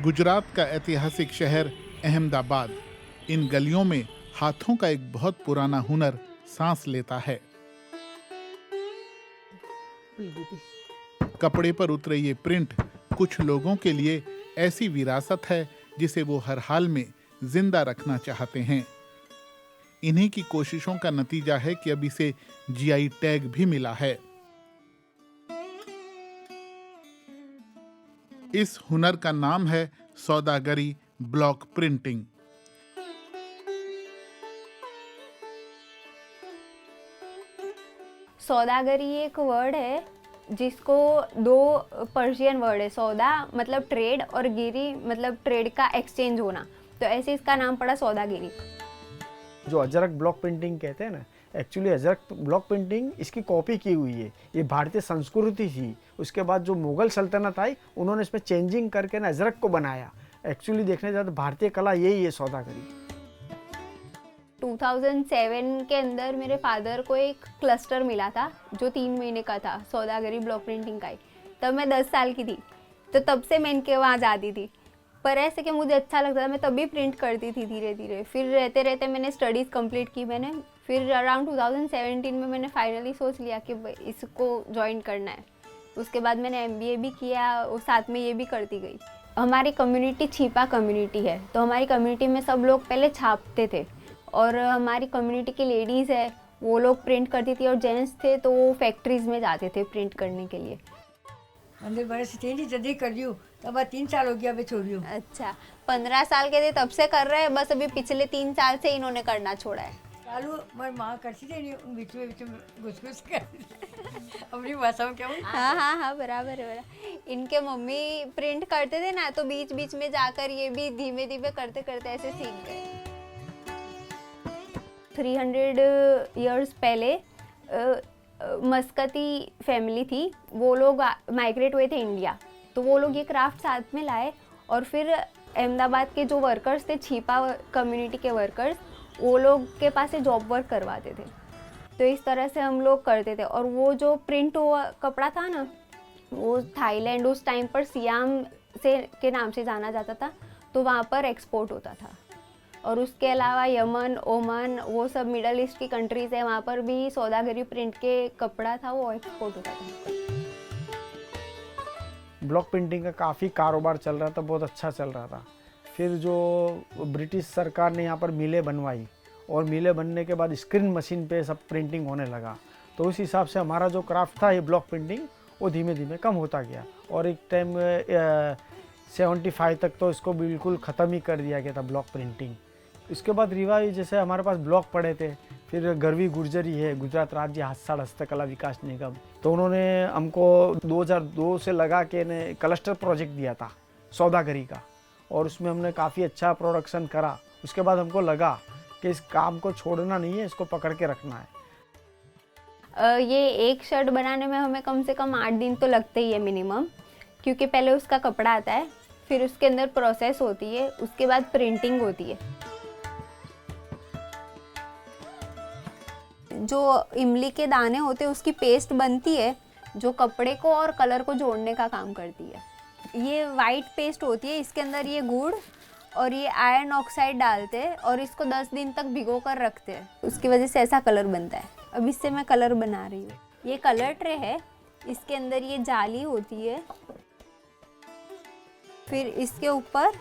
गुजरात का ऐतिहासिक शहर अहमदाबाद, इन गलियों में हाथों का एक बहुत पुराना हुनर सांस लेता है। कपड़े पर उतरे ये प्रिंट कुछ लोगों के लिए ऐसी विरासत है जिसे वो हर हाल में जिंदा रखना चाहते हैं। इन्हीं की कोशिशों का नतीजा है कि अब इसे जीआई टैग भी मिला है। इस हुनर का नाम है सौदागरी ब्लॉक प्रिंटिंग। सौदागरी एक वर्ड है जिसको दो पर्शियन वर्ड है, सौदा मतलब ट्रेड और गिरी मतलब ट्रेड का एक्सचेंज होना, तो ऐसे इसका नाम पड़ा सौदागिरी। जो अजरक ब्लॉक प्रिंटिंग कहते हैं ना, एक्चुअली अजरक ब्लॉक प्रिंटिंग इसकी कॉपी की हुई है। ये भारतीय संस्कृति थी। उसके बाद जो मुगल सल्तनत आई उन्होंने इसमें चेंजिंग करके ना अजरक को बनाया। एक्चुअली देखने जाए तो भारतीय कला यही है, सौदागरी। 2007 के अंदर मेरे फादर को एक क्लस्टर मिला था जो 3 महीने का था, सौदागरी ब्लॉक प्रिंटिंग का ही। तब मैं 10 साल की थी, तो तब से मैं इनके वहाँ जाती थी। पर ऐसे कि मुझे अच्छा लगता था, मैं तभी प्रिंट करती थी धीरे धीरे। फिर रहते रहते मैंने स्टडीज़ कंप्लीट की मैंने। फिर अराउंड 2017 में मैंने फाइनली सोच लिया कि इसको ज्वाइन करना है। उसके बाद मैंने MBA भी किया और साथ में ये भी करती गई। हमारी कम्युनिटी छिपा कम्युनिटी है, तो हमारी कम्युनिटी में सब लोग पहले छापते थे और हमारी कम्युनिटी की लेडीज़ है वो लोग प्रिंट करती थी और जेंट्स थे तो वो फैक्ट्रीज़ में जाते थे प्रिंट करने के लिए। अंदर बरस थी जल्दी कर रही हूँ, तब 3 साल हो गया, अभी छोड़ रही हूँ। अच्छा, 15 साल के थे तब से कर रहे हैं, बस अभी पिछले 3 साल से इन्होंने करना छोड़ा है। चालू मेरी माँ करती थी नहीं, बीच में घुस घुस कर अपनी भाषा में क्या हाँ बराबर है। इनके मम्मी प्रिंट करते थे ना, तो बीच बीच में जाकर ये भी धीमे धीमे करते करते ऐसे सीख गए। 300 इयर्स पहले मस्कती फैमिली थी, वो लोग माइग्रेट हुए थे इंडिया, तो वो लोग ये क्राफ्ट साथ में लाए और फिर अहमदाबाद के जो वर्कर्स थे, छिपा कम्युनिटी के वर्कर्स, वो लोग के पास से जॉब वर्क करवाते थे। तो इस तरह से हम लोग करते थे। और वो जो प्रिंट हुआ कपड़ा था ना, वो थाईलैंड उस टाइम पर सियाम से के नाम से जाना जाता था, तो वहाँ पर एक्सपोर्ट होता था। और उसके अलावा यमन, ओमान, वो सब मिडल ईस्ट की कंट्रीज़ है, वहाँ पर भी सौदागरी प्रिंट के कपड़ा था वो एक्सपोर्ट होता था। ब्लॉक प्रिंटिंग का काफ़ी कारोबार चल रहा था, बहुत अच्छा चल रहा था। फिर जो ब्रिटिश सरकार ने यहाँ पर मिलें बनवाई और मिलें बनने के बाद स्क्रीन मशीन पे सब प्रिंटिंग होने लगा, तो उस हिसाब से हमारा जो क्राफ्ट था ये ब्लॉक प्रिंटिंग वो धीमे धीमे कम होता गया और एक टाइम 75 तक तो इसको बिल्कुल ख़त्म ही कर दिया गया था ब्लॉक प्रिंटिंग। इसके बाद रिवाइव, जैसे हमारे पास ब्लॉक पड़े थे, फिर गरवी गुर्जरी है, गुजरात राज्य हाथसाड़ हस्तकला विकास निगम, तो उन्होंने हमको 2002 से लगा के ने क्लस्टर प्रोजेक्ट दिया था सौदागरी का, और उसमें हमने काफ़ी अच्छा प्रोडक्शन करा। उसके बाद हमको लगा कि इस काम को छोड़ना नहीं है, इसको पकड़ के रखना है। ये एक शर्ट बनाने में हमें कम से कम 8 दिन तो लगते ही है मिनिमम, क्योंकि पहले उसका कपड़ा आता है, फिर उसके अंदर प्रोसेस होती है, उसके बाद प्रिंटिंग होती है। जो इमली के दाने होते हैं उसकी पेस्ट बनती है जो कपड़े को और कलर को जोड़ने का काम करती है। ये वाइट पेस्ट होती है, इसके अंदर ये गुड़ और ये आयरन ऑक्साइड डालते हैं और इसको 10 दिन तक भिगो कर रखते हैं, उसकी वजह से ऐसा कलर बनता है। अब इससे मैं कलर बना रही हूँ। ये कलर ट्रे है, इसके अंदर ये जाली होती है, फिर इसके ऊपर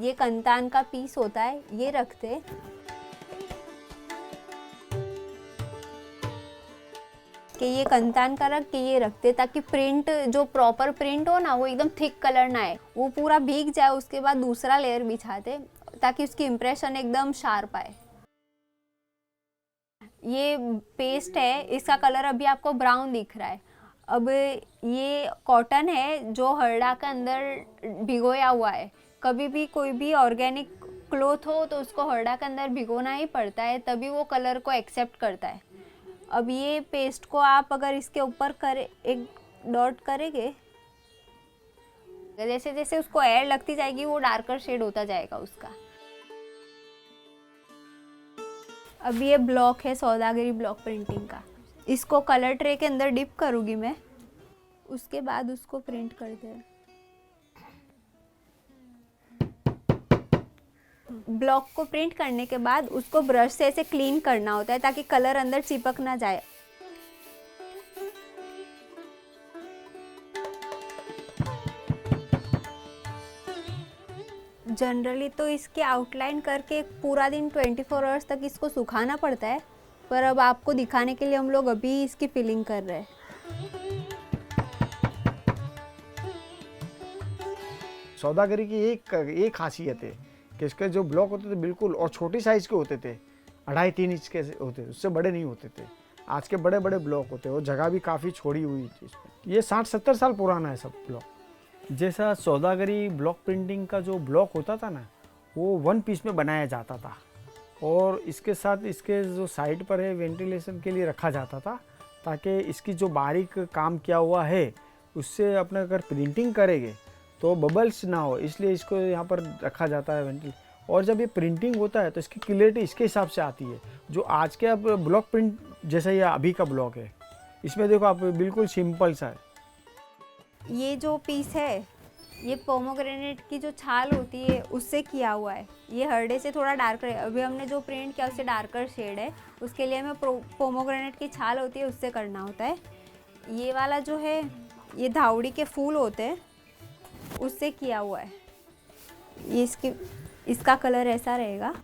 ये कंतान का पीस होता है, ये रखते हैं। कि ये कंतान का रख के ये रखते ताकि प्रिंट जो प्रॉपर प्रिंट हो ना वो एकदम थिक कलर ना है, वो पूरा भीग जाए, उसके बाद दूसरा लेयर बिछाते ताकि उसकी इम्प्रेशन एकदम शार्प आए। ये पेस्ट है, इसका कलर अभी आपको ब्राउन दिख रहा है। अब ये कॉटन है जो हरड़ा के अंदर भिगोया हुआ है। कभी भी कोई भी ऑर्गेनिक क्लॉथ हो तो उसको हरड़ा के अंदर भिगोना ही पड़ता है, तभी वो कलर को एक्सेप्ट करता है। अब ये पेस्ट को आप अगर इसके ऊपर करे एक डॉट करेंगे, जैसे जैसे उसको एयर लगती जाएगी वो डार्कर शेड होता जाएगा उसका। अब ये ब्लॉक है सौदागरी ब्लॉक प्रिंटिंग का, इसको कलर ट्रे के अंदर डिप करूँगी मैं, उसके बाद उसको प्रिंट करते हैं। ब्लॉक को प्रिंट करने के बाद उसको ब्रश से ऐसे क्लीन करना होता है ताकि कलर अंदर चिपक ना जाए। जनरली तो इसकी आउटलाइन करके पूरा दिन 24 आवर्स तक इसको सुखाना पड़ता है, पर अब आपको दिखाने के लिए हम लोग अभी इसकी फिलिंग कर रहे हैं। सौदागरी की एक खासियत है कि इसके जो ब्लॉक होते थे बिल्कुल और छोटी साइज़ के होते थे, 2.5-3 इंच के होते थे, उससे बड़े नहीं होते थे। आज के बड़े बड़े ब्लॉक होते हैं और जगह भी काफ़ी छोड़ी हुई थी इसमें। ये 60-70 साल पुराना है सब ब्लॉक। जैसा सौदागरी ब्लॉक प्रिंटिंग का जो ब्लॉक होता था ना, वो 1 पीस में बनाया जाता था और इसके साथ इसके जो साइड पर है वेंटिलेशन के लिए रखा जाता था, ताकि इसकी जो बारीक काम किया हुआ है उससे अपने अगर प्रिंटिंग करेंगे तो बबल्स ना हो, इसलिए इसको यहाँ पर रखा जाता है वेंटिल। और जब ये प्रिंटिंग होता है तो इसकी क्लियरिटी इसके हिसाब से आती है। जो आज के अब ब्लॉक प्रिंट जैसा ये अभी का ब्लॉक है, इसमें देखो आप बिल्कुल सिंपल सा है। ये जो पीस है ये पोमोग्रेनेट की जो छाल होती है उससे किया हुआ है। ये हरडे से थोड़ा डार्कर है, अभी हमने जो प्रिंट किया उससे डार्कर शेड है, उसके लिए हमें पोमोग्रेनेट की छाल होती है उससे करना होता है। ये वाला जो है ये धावड़ी के फूल होते हैं उससे किया हुआ है। ये इसका कलर ऐसा रहेगा।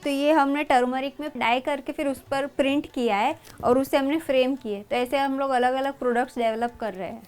तो ये हमने टर्मरिक में डाई करके फिर उस पर प्रिंट किया है और उसे हमने फ्रेम किए। तो ऐसे हम लोग अलग अलग प्रोडक्ट्स डेवलप कर रहे हैं।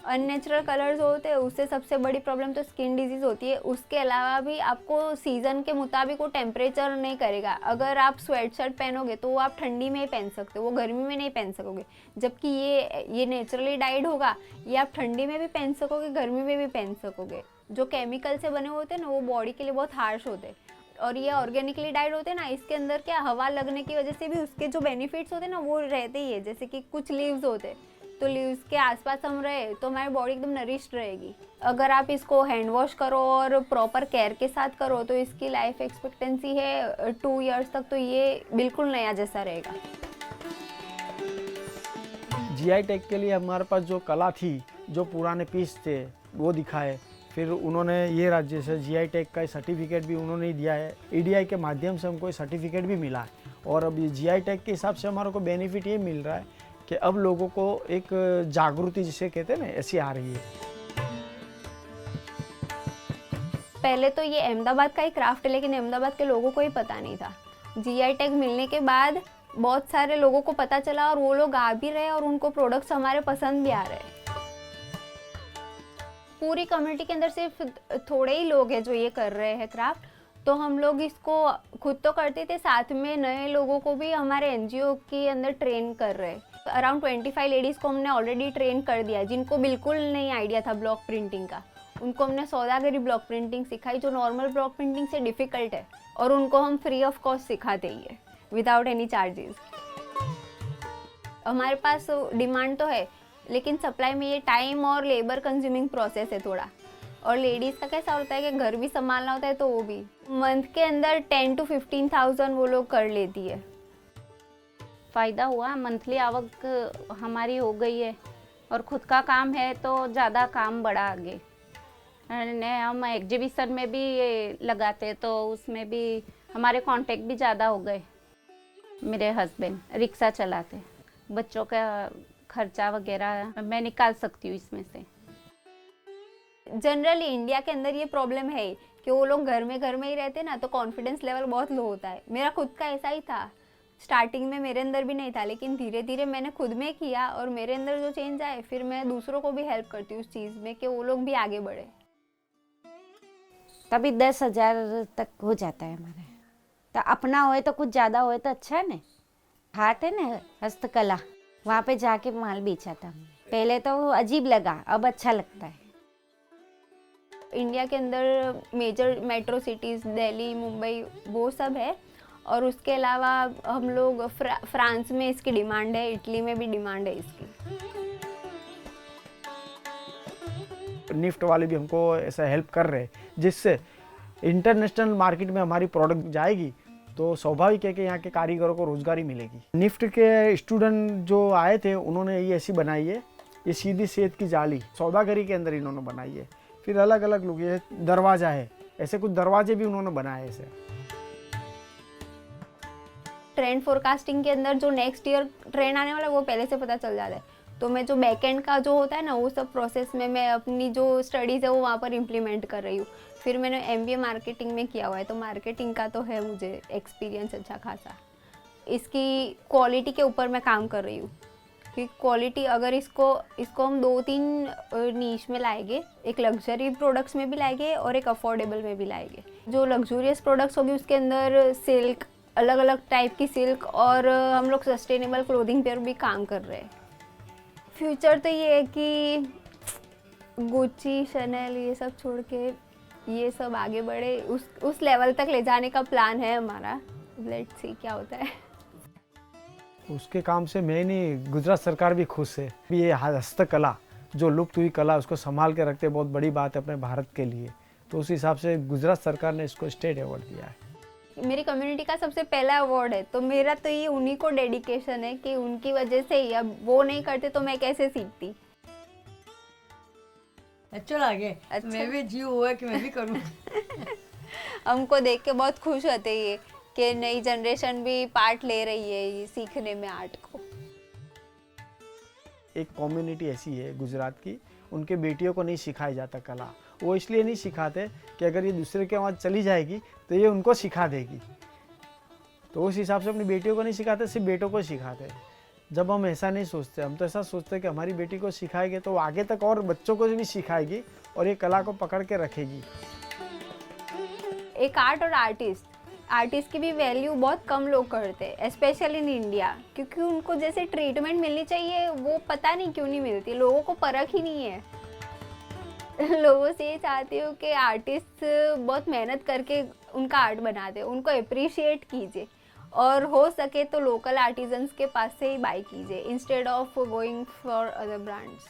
अननेचुरल कलर्स होते हैं उससे सबसे बड़ी प्रॉब्लम तो स्किन डिजीज़ होती है। उसके अलावा भी आपको सीज़न के मुताबिक वो टेम्परेचर नहीं करेगा। अगर आप स्वेट शर्ट पहनोगे तो वो आप ठंडी में ही पहन सकते हो, वो गर्मी में नहीं पहन सकोगे। जबकि ये नेचुरली डाइड होगा, ये आप ठंडी में भी पहन सकोगे, गर्मी में भी पहन सकोगे। जो केमिकल से बने होते हैं ना वो बॉडी के लिए बहुत हार्श होते हैं, और ये ऑर्गेनिकली डाइड होते हैं ना, इसके अंदर क्या हवा लगने की वजह से भी उसके जो बेनिफिट्स होते हैं ना वो रहते ही है। जैसे कि कुछ लीव्स होते हैं, तो लीव्स के आसपास हम रहे तो हमारी बॉडी एकदम नरिश्ड रहेगी। अगर आप इसको हैंड वॉश करो और प्रॉपर केयर के साथ करो तो इसकी लाइफ एक्सपेक्टेंसी है 2 इयर्स तक, तो ये बिल्कुल नया जैसा रहेगा। जीआई टैग के लिए हमारे पास जो कला थी, जो पुराने पीस थे वो दिखाए, फिर उन्होंने ये राज्य से जीआई टैग का सर्टिफिकेट भी उन्होंने ही दिया है। ईडीआई के माध्यम से हमको सर्टिफिकेट भी मिला है और अब ये जीआई टैग के हिसाब से हमारे को बेनिफिट ये मिल रहा है कि अब लोगों को एक जागृति जिसे कहते हैं ना, ऐसी आ रही है। पहले तो ये अहमदाबाद का ही क्राफ्ट है, लेकिन अहमदाबाद के लोगों को ही पता नहीं था। जीआई टैग मिलने के बाद बहुत सारे लोगों को पता चला और वो लोग आ भी रहे और उनको प्रोडक्ट्स हमारे पसंद भी आ रहे हैं। पूरी कम्युनिटी के अंदर सिर्फ थोड़े ही लोग हैं जो ये कर रहे हैं क्राफ्ट, तो हम लोग इसको खुद तो करते थे, साथ में नए लोगों को भी हमारे एनजीओ के अंदर ट्रेन कर रहे हैं। अराउंड 25 लेडीज़ को हमने ऑलरेडी ट्रेन कर दिया, जिनको बिल्कुल नहीं आइडिया था ब्लॉक प्रिंटिंग का। उनको हमने सौदागरी ब्लॉक प्रिंटिंग सिखाई जो नॉर्मल ब्लॉक प्रिंटिंग से डिफ़िकल्ट है, और उनको हम फ्री ऑफ कॉस्ट सिखाते ही है विदाउट एनी चार्जेस। हमारे पास डिमांड तो है, लेकिन सप्लाई में ये टाइम और लेबर कंज्यूमिंग प्रोसेस है थोड़ा। और लेडीज़ का कैसा होता है कि घर भी संभालना होता है, तो वो भी मंथ के अंदर 10 to 15,000 वो लोग कर लेती है। फ़ायदा हुआ, मंथली आवक हमारी हो गई है और ख़ुद का काम है तो ज़्यादा काम बढ़ा आगे। हम एग्जीबिशन में भी लगाते तो उसमें भी हमारे कांटेक्ट भी ज़्यादा हो गए। मेरे हस्बैंड रिक्शा चलाते, बच्चों का खर्चा वगैरह मैं निकाल सकती हूँ इसमें से। जनरली इंडिया के अंदर ये प्रॉब्लम है कि वो लोग घर में ही रहते ना, तो कॉन्फिडेंस लेवल बहुत लो होता है। मेरा खुद का ऐसा ही था, स्टार्टिंग में मेरे अंदर भी नहीं था, लेकिन धीरे धीरे मैंने खुद में किया और मेरे अंदर जो चेंज आए, फिर मैं दूसरों को भी हेल्प करती हूँ उस चीज़ में कि वो लोग भी आगे बढ़े। तभी 10,000 तक हो जाता है हमारे। तो अपना होए तो कुछ ज़्यादा होए तो अच्छा है ना। हाट है ना हस्तकला, वहाँ पे जाके माल बेचा था। पहले तो वो अजीब लगा, अब अच्छा लगता है। इंडिया के अंदर major metro cities Delhi, Mumbai, वो सब है, और उसके अलावा हम लोग फ्रांस में इसकी डिमांड है, इटली में भी डिमांड है इसकी। निफ्ट वाले भी हमको ऐसा हेल्प कर रहे हैं, जिससे इंटरनेशनल मार्केट में हमारी प्रोडक्ट जाएगी तो स्वाभाविक है कि यहाँ के कारीगरों को रोजगारी मिलेगी। निफ्ट के स्टूडेंट जो आए थे उन्होंने ये ऐसी बनाई है, ये सीधी सेहत की जाली सौदागरी के अंदर इन्होंने बनाई है। फिर अलग अलग लुक, ये दरवाज़ा है, ऐसे कुछ दरवाजे भी उन्होंने बनाए ऐसे। ट्रेंड फोरकास्टिंग के अंदर जो नेक्स्ट ईयर ट्रेंड आने वाला है वो पहले से पता चल जाता है। तो मैं जो बैकएंड का जो होता है ना, वो सब प्रोसेस में मैं अपनी जो स्टडीज़ है वो वहाँ पर इम्प्लीमेंट कर रही हूँ। फिर मैंने एमबीए मार्केटिंग में किया हुआ है, तो मार्केटिंग का तो है मुझे एक्सपीरियंस अच्छा खासा। इसकी क्वालिटी के ऊपर मैं काम कर रही हूँ कि क्वालिटी अगर इसको हम 2-3 नीश में लाएंगे, एक लग्जरी प्रोडक्ट्स में भी लाएंगे और एक अफोर्डेबल में भी लाएंगे। जो लग्जूरियस प्रोडक्ट्स होगी उसके अंदर सिल्क, अलग अलग टाइप की सिल्क, और हम लोग सस्टेनेबल क्लोथिंग पर भी काम कर रहे हैं। फ्यूचर तो ये है कि गुच्ची, शनेल ये सब छोड़ के ये सब आगे बढ़े, उस लेवल तक ले जाने का प्लान है हमारा। लेट्स सी क्या होता है। उसके काम से मैं नहीं, गुजरात सरकार भी खुश है। ये हस्तकला जो लुप्त हुई कला उसको संभाल के रखते बहुत बड़ी बात है अपने भारत के लिए। तो उस हिसाब से गुजरात सरकार ने इसको स्टेट अवार्ड दिया है। मेरी कम्युनिटी का सबसे पहला अवार्ड है, तो मेरा तो ये उन्हीं को डेडिकेशन है कि उनकी वजह से ही, अब वो नहीं करते तो मैं कैसे सीखती। अच्छा लगे, अच्छा। मैं भी जीव हुआ कि मैं भी करूँ। हमको देख के बहुत खुश होते ये कि नई जनरेशन भी पार्ट ले रही है ये सीखने में आर्ट को। एक कम्युनिटी ऐसी है गुजरात की, उनके बेटियों को नहीं सिखाया जाता कला। वो इसलिए नहीं सिखाते कि अगर ये दूसरे के वहाँ चली जाएगी तो ये उनको सिखा देगी, तो उस हिसाब से अपनी बेटियों को नहीं सिखाते, सिर्फ बेटों को सिखाते। जब हम ऐसा नहीं सोचते, हम तो ऐसा सोचते कि हमारी बेटी को सिखाएंगे तो वो आगे तक और बच्चों को भी सिखाएगी और ये कला को पकड़ के रखेगी। एक आर्ट और आर्टिस्ट की भी वैल्यू बहुत कम लोग करते हैं, स्पेशली इन इंडिया, क्योंकि उनको जैसे ट्रीटमेंट मिलनी चाहिए वो पता नहीं क्यों नहीं मिलती। लोगों को परख ही नहीं है। लोगों से ये चाहती हूँ कि आर्टिस्ट बहुत मेहनत करके उनका आर्ट बनाते हैं, उनको अप्रिशिएट कीजिए, और हो सके तो लोकल आर्टिजन्स के पास से ही बाई कीजिए instead of going for other brands.